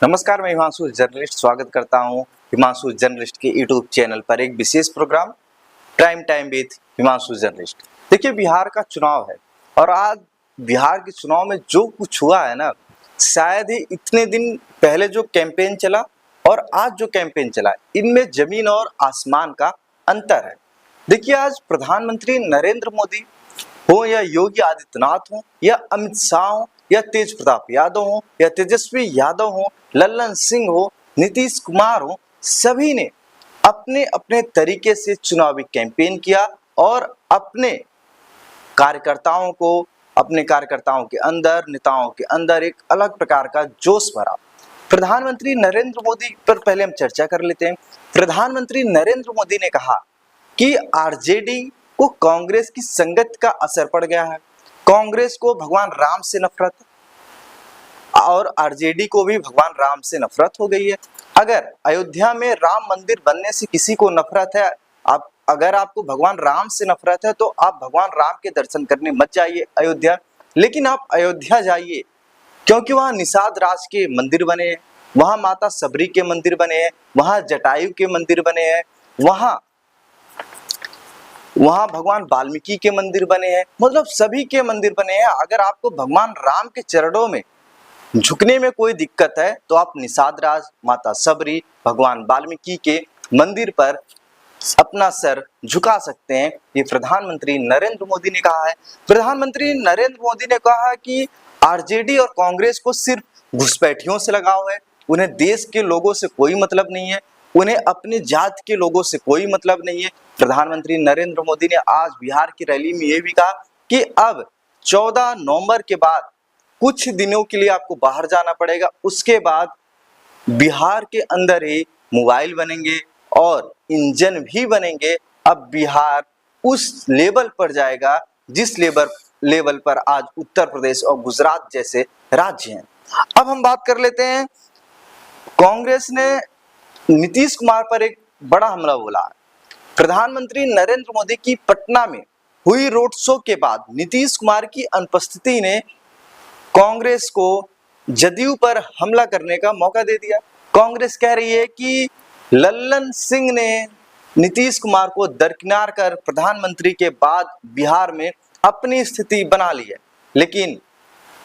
नमस्कार, मैं हिमांशु जर्नलिस्ट स्वागत करता हूं हिमांशु जर्नलिस्ट के यूट्यूब चैनल पर एक विशेष programme prime time with Himanshu journalist. देखिए, बिहार का चुनाव है और आज बिहार के चुनाव में जो कुछ हुआ है ना, शायद ही इतने दिन पहले जो कैंपेन चला और आज जो कैंपेन चला, इनमें जमीन और आसमान का अंतर है। देखिए, आज प्रधानमंत्री नरेंद्र मोदी हो या योगी आदित्यनाथ हो या अमित शाह हो या तेज प्रताप यादव हो या तेजस्वी यादव हो, लल्लन सिंह हो, नीतीश कुमार हो, सभी ने अपने अपने तरीके से चुनावी कैंपेन किया और अपने कार्यकर्ताओं के अंदर, नेताओं के अंदर एक अलग प्रकार का जोश भरा। प्रधानमंत्री नरेंद्र मोदी पर पहले हम चर्चा कर लेते हैं। प्रधानमंत्री नरेंद्र मोदी ने कहा कि आरजेडी को कांग्रेस की संगत का असर पड़ गया है। कांग्रेस को भगवान राम से नफरत और आरजेडी को भी भगवान राम से नफरत हो गई है। अगर अयोध्या में राम मंदिर बनने से किसी को नफरत है, अगर आपको भगवान राम से नफरत है तो आप भगवान राम के दर्शन करने मत जाइए अयोध्या, लेकिन आप अयोध्या जाइए क्योंकि वहां निषाद राज के मंदिर बने हैं, वहां माता सबरी के मंदिर बने हैं, वहां जटायु के मंदिर बने हैं, वहां भगवान वाल्मीकि के मंदिर बने हैं, मतलब सभी के मंदिर बने हैं। अगर आपको भगवान राम के चरणों में झुकने में कोई दिक्कत है तो आप निषाद राज, माता सबरी, भगवान वाल्मीकि के मंदिर पर अपना सर झुका सकते हैं। ये प्रधानमंत्री नरेंद्र मोदी ने कहा है। प्रधानमंत्री नरेंद्र मोदी ने कहा कि आरजेडी और कांग्रेस को सिर्फ घुसपैठियों से लगाव है, उन्हें देश के लोगों से कोई मतलब नहीं है, उन्हें अपने जात के लोगों से कोई मतलब नहीं है। प्रधानमंत्री नरेंद्र मोदी ने आज बिहार की रैली में यह भी कहा कि अब 14 नवंबर के बाद कुछ दिनों के लिए आपको बाहर जाना पड़ेगा, उसके बाद बिहार के अंदर ही मोबाइल बनेंगे और इंजन भी बनेंगे। अब बिहार उस लेवल पर जाएगा जिस लेवल पर आज उत्तर प्रदेश और गुजरात जैसे राज्य हैं। अब हम बात कर लेते हैं, कांग्रेस ने नीतीश कुमार पर एक बड़ा हमला बोला। प्रधानमंत्री नरेंद्र मोदी की पटना में हुई रोड शो के बाद नीतीश कुमार की अनुपस्थिति ने कांग्रेस को जदयू पर हमला करने का मौका दे दिया। कांग्रेस कह रही है कि लल्लन सिंह ने नीतीश कुमार को दरकिनार कर प्रधानमंत्री के बाद बिहार में अपनी स्थिति बना ली है, लेकिन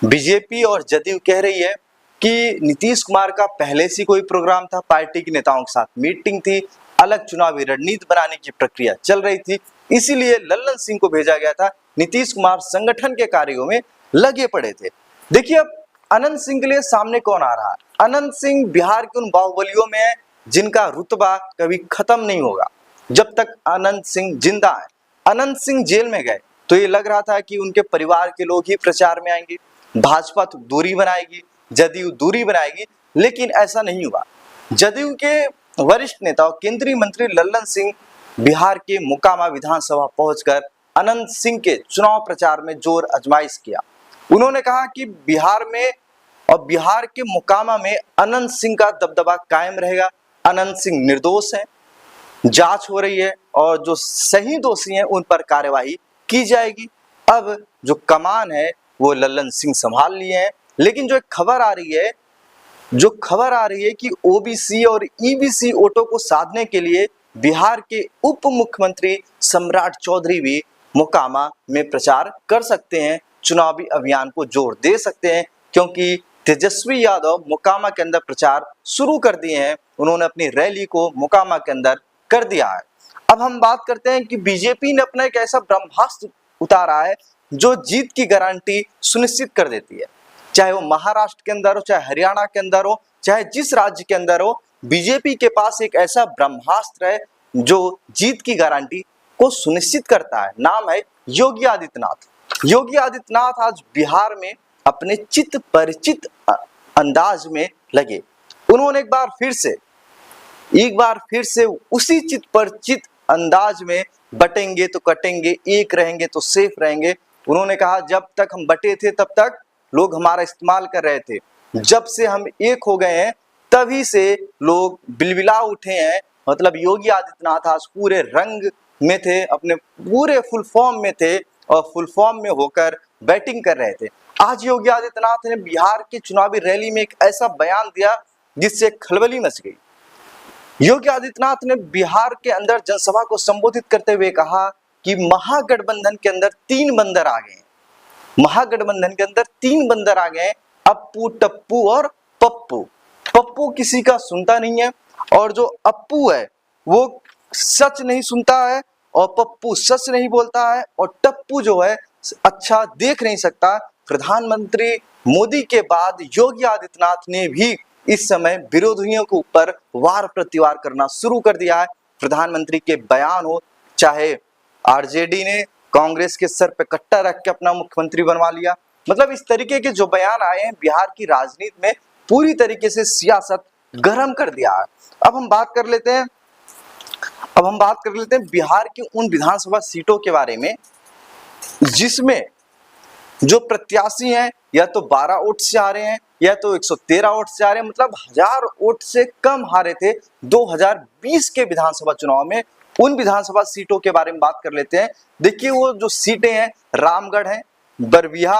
बीजेपी और जदयू कह रही है कि नीतीश कुमार का पहले से कोई प्रोग्राम था, पार्टी के नेताओं के साथ मीटिंग थी, अलग चुनावी रणनीति बनाने की प्रक्रिया चल रही थी, इसीलिए लल्लन सिंह को भेजा गया था। नीतीश कुमार संगठन के कार्यों में लगे पड़े थे। देखिए, अब अनंत सिंह के लिए सामने कौन आ रहा है। अनंत सिंह बिहार के उन बाहुबलियों में है जिनका रुतबा कभी खत्म नहीं होगा जब तक अनंत सिंह जिंदा है। अनंत सिंह जेल में गए तो ये लग रहा था कि उनके परिवार के लोग ही प्रचार में आएंगे, भाजपा तो दूरी बनाएगी, जदयू दूरी बनाएगी, लेकिन ऐसा नहीं हुआ। जदयू के वरिष्ठ नेता और केंद्रीय मंत्री लल्लन सिंह बिहार के मोकामा विधानसभा पहुंचकर अनंत सिंह के चुनाव प्रचार में जोर आजमाइश किया। उन्होंने कहा कि बिहार में और बिहार के मोकामा में अनंत सिंह का दबदबा कायम रहेगा। अनंत सिंह निर्दोष हैं, जांच हो रही है और जो सही दोषी हैं उन पर कार्यवाही की जाएगी। अब जो कमान है वो लल्लन सिंह संभाल लिए हैं, लेकिन जो खबर आ रही है कि ओबीसी और ईबीसी वोटों को साधने के लिए बिहार के उप मुख्यमंत्री सम्राट चौधरी भी मोकामा में प्रचार कर सकते हैं, चुनावी अभियान को जोर दे सकते हैं, क्योंकि तेजस्वी यादव मोकामा के अंदर प्रचार शुरू कर दिए हैं। उन्होंने अपनी रैली को मोकामा के अंदर कर दिया है। अब हम बात करते हैं कि बीजेपी ने अपना एक ऐसा ब्रह्मास्त्र उतारा है जो जीत की गारंटी सुनिश्चित कर देती है, चाहे वो महाराष्ट्र के अंदर हो, चाहे हरियाणा के अंदर हो, चाहे जिस राज्य के अंदर हो। बीजेपी के पास एक ऐसा ब्रह्मास्त्र है जो जीत की गारंटी को सुनिश्चित करता है। नाम है योगी आदित्यनाथ। योगी आदित्यनाथ आज बिहार में अपने चित परिचित अंदाज में लगे। उन्होंने एक बार फिर से उसी चित परिचित अंदाज में बटेंगे तो कटेंगे, एक रहेंगे तो सेफ रहेंगे। उन्होंने कहा जब तक हम बटे थे तब तक लोग हमारा इस्तेमाल कर रहे थे, जब से हम एक हो गए हैं तभी से लोग बिलबिला उठे हैं। मतलब योगी आदित्यनाथ आज पूरे रंग में थे, अपने पूरे फुल फॉर्म में थे और फुल फॉर्म में होकर बैटिंग कर रहे थे। आज योगी आदित्यनाथ ने बिहार की चुनावी रैली में एक ऐसा बयान दिया जिससे खलबली मच गई। योगी आदित्यनाथ ने बिहार के अंदर जनसभा को संबोधित करते हुए कहा कि महागठबंधन के अंदर 3 बंदर आ गए, महागठबंधन के अंदर 3 बंदर आ गए, अप्पू, टप्पू और पप्पू। पप्पू किसी का सुनता नहीं है और जो अप्पू है वो सच नहीं सुनता है और पप्पू सच नहीं बोलता है और टप्पू जो है अच्छा देख नहीं सकता। प्रधानमंत्री मोदी के बाद योगी आदित्यनाथ ने भी इस समय विरोधियों के ऊपर वार प्रतिवार करना शुरू कर दिया है। प्रधानमंत्री के बयान हो, चाहे आरजेडी ने कांग्रेस के सर पे कट्टा रख के अपना मुख्यमंत्री बनवा लिया, मतलब इस तरीके के जो बयान आए हैं बिहार की राजनीति में पूरी तरीके से सियासत गर्म कर दिया है। अब हम बात कर लेते हैं बिहार की उन विधानसभा सीटों के बारे में जिसमें जो प्रत्याशी हैं या तो 12 वोट से आ रहे हैं या तो 113 वोट से आ रहे हैं, मतलब 1000 वोट से कम हारे थे 2020 के विधानसभा चुनाव में। उन विधानसभा सीटों के बारे में बात कर लेते हैं। देखिए वो जो सीटें हैं रामगढ़ है, बरबीघा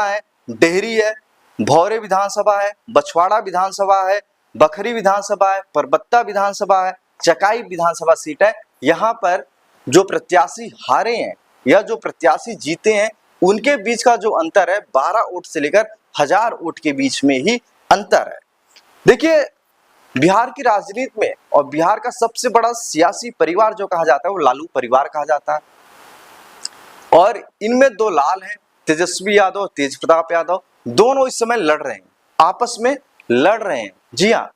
है, डेहरी है, भौरे विधानसभा है, बछवाड़ा विधानसभा है, बखरी विधानसभा है, परबत्ता विधानसभा है, चकाई विधानसभा सीट है। यहाँ पर जो प्रत्याशी हारे हैं या जो प्रत्याशी जीते हैं उनके बीच का जो अंतर है 12 वोट से लेकर 1000 वोट के बीच में ही अंतर है। देखिए बिहार की राजनीति में और बिहार का सबसे बड़ा सियासी परिवार जो कहा जाता है वो लालू परिवार कहा जाता है और इनमें 2 लाल हैं, तेजस्वी यादव, तेज प्रताप यादव, दोनों इस समय लड़ रहे हैं, आपस में लड़ रहे हैं। जी हाँ,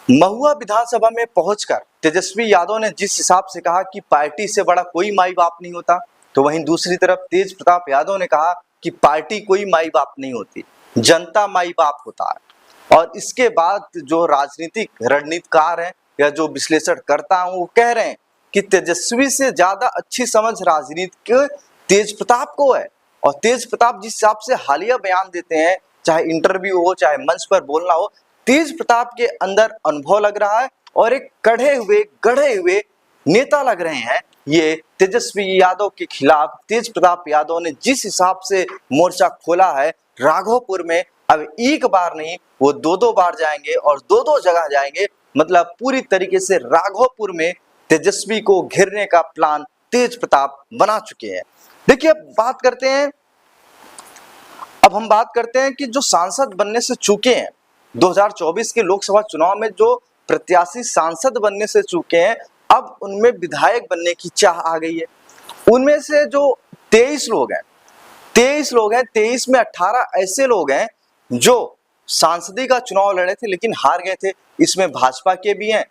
महुआ विधानसभा में पहुंचकर तेजस्वी यादव ने जिस हिसाब से कहा कि पार्टी से बड़ा कोई माई बाप नहीं होता, तो वहीं दूसरी तरफ तेज प्रताप यादव ने कहा कि पार्टी कोई माई बाप नहीं होती, जनता माई बाप होता है। और इसके बाद जो राजनीतिक रणनीतिकार हैं या जो विश्लेषण करता हूं वो कह रहे हैं कि तेजस्वी से ज्यादा अच्छी समझ राजनीति के तेज प्रताप को है। और तेज प्रताप जिस हिसाब से हालिया बयान देते हैं, चाहे इंटरव्यू हो चाहे मंच पर बोलना हो, तेज प्रताप के अंदर अनुभव लग रहा है और एक गढ़े हुए नेता लग रहे हैं। ये तेजस्वी यादव के खिलाफ तेज प्रताप यादव ने जिस हिसाब से मोर्चा खोला है राघोपुर में, अब एक बार नहीं वो 2 बार जाएंगे और 2 जगह जाएंगे, मतलब पूरी तरीके से राघोपुर में तेजस्वी को घेरने का प्लान तेज प्रताप बना चुके हैं। देखिए अब हम बात करते हैं कि जो सांसद बनने से चूके हैं 2024 के लोकसभा चुनाव में, जो प्रत्याशी सांसद बनने से चूके हैं अब उनमें विधायक बनने की चाह आ गई है। उनमें से जो 23 लोग हैं 23 में 18 ऐसे लोग हैं जो सांसदी का चुनाव लड़े थे लेकिन हार गए थे। इसमें भाजपा के भी हैं,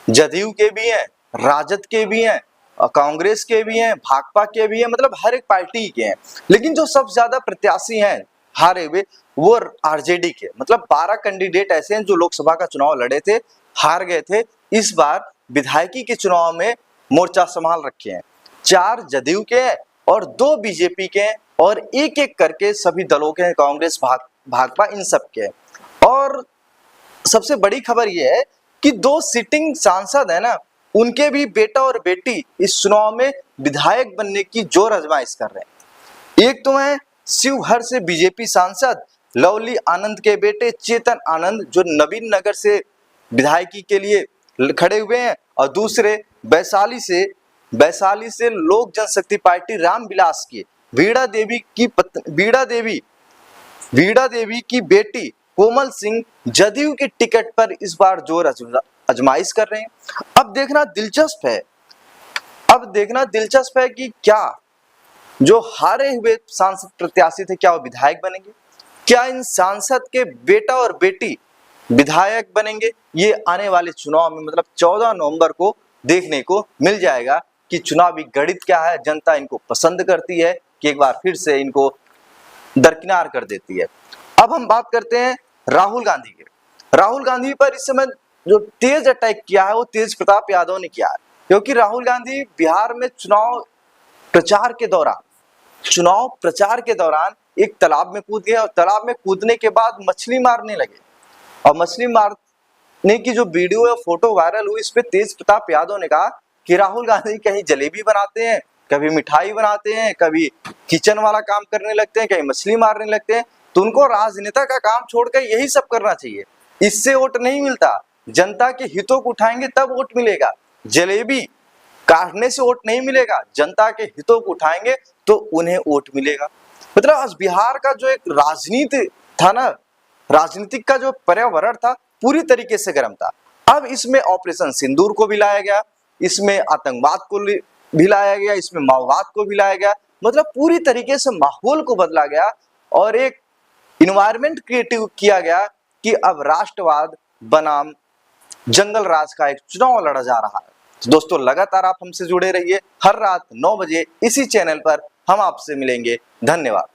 जदयू के भी हैं, राजद के भी हैं, कांग्रेस के भी हैं, भाकपा के भी हैं, मतलब हर एक पार्टी के हैं। लेकिन जो सबसे ज्यादा प्रत्याशी हैं हारे हुए वो आरजेडी के, मतलब 12 कैंडिडेट ऐसे हैं जो लोकसभा का चुनाव लड़े थे, हार गए थे। इस बार विधायकी के चुनाव में मोर्चा संभाल रखे हैं। 4 जदयू के हैं और 2 बीजेपी के हैं और एक करके सभी दलों के हैं, कांग्रेस, भाजपा, इन सब के। और सबसे बड़ी खबर यह है कि 2 सिटिंग सांसद है ना, उनके भी बेटा और बेटी इस चुनाव में विधायक बनने की जोर आजमाइश कर रहे हैं। एक तो है शिवहर से बीजेपी सांसद लवली आनंद के बेटे चेतन आनंद जो नवीन नगर से विधायकी के लिए खड़े हुए हैं, और दूसरे वैशाली से लोक जनशक्ति पार्टी रामविलास की वीणा देवी की बेटी कोमल सिंह जदयू की टिकट पर इस बार जोर आजमाइश कर रहे हैं। अब देखना दिलचस्प है कि क्या जो हारे हुए सांसद प्रत्याशी थे क्या वो विधायक बनेंगे, क्या इन सांसद के बेटा और बेटी विधायक बनेंगे। ये आने वाले चुनाव में मतलब 14 नवंबर को देखने को मिल जाएगा कि चुनावी गणित क्या है, जनता इनको पसंद करती है कि एक बार फिर से इनको दरकिनार कर देती है। अब हम बात करते हैं राहुल गांधी के। राहुल गांधी पर इस समय जो तेज अटैक किया है वो तेज प्रताप यादव ने किया है, क्योंकि राहुल गांधी बिहार में चुनाव प्रचार के दौरान एक तालाब में कूद गए और तालाब में कूदने के बाद मछली मारने लगे। और मछली मारने की जो वीडियो या फोटो वायरल हुई, इस पे तेज प्रताप यादव ने कहा कि राहुल गांधी कहीं जलेबी बनाते हैं, कभी मिठाई बनाते हैं, कभी किचन वाला काम करने लगते हैं, कहीं मछली मारने लगते हैं। तो उनको राजनेता का काम छोड़कर यही सब करना चाहिए। इससे वोट नहीं मिलता, जनता के हितों को उठाएंगे तब वोट मिलेगा। जलेबी काटने से वोट नहीं मिलेगा, जनता के हितों को उठाएंगे तो उन्हें वोट मिलेगा। मतलब आज बिहार का जो एक राजनीति था ना, राजनीतिक का जो पर्यावरण था पूरी तरीके से गर्म था। अब इसमें ऑपरेशन सिंदूर को भी लाया गया, इसमें आतंकवाद को भी लाया गया, इसमें माओवाद को भी लाया गया। मतलब पूरी तरीके से माहौल को बदला गया और एक इन्वायरमेंट क्रिएटिव किया गया कि अब राष्ट्रवाद बनाम जंगल राज का एक चुनाव लड़ा जा रहा है। तो दोस्तों लगातार आप हमसे जुड़े रहिए, हर रात 9 बजे इसी चैनल पर हम आपसे मिलेंगे। धन्यवाद।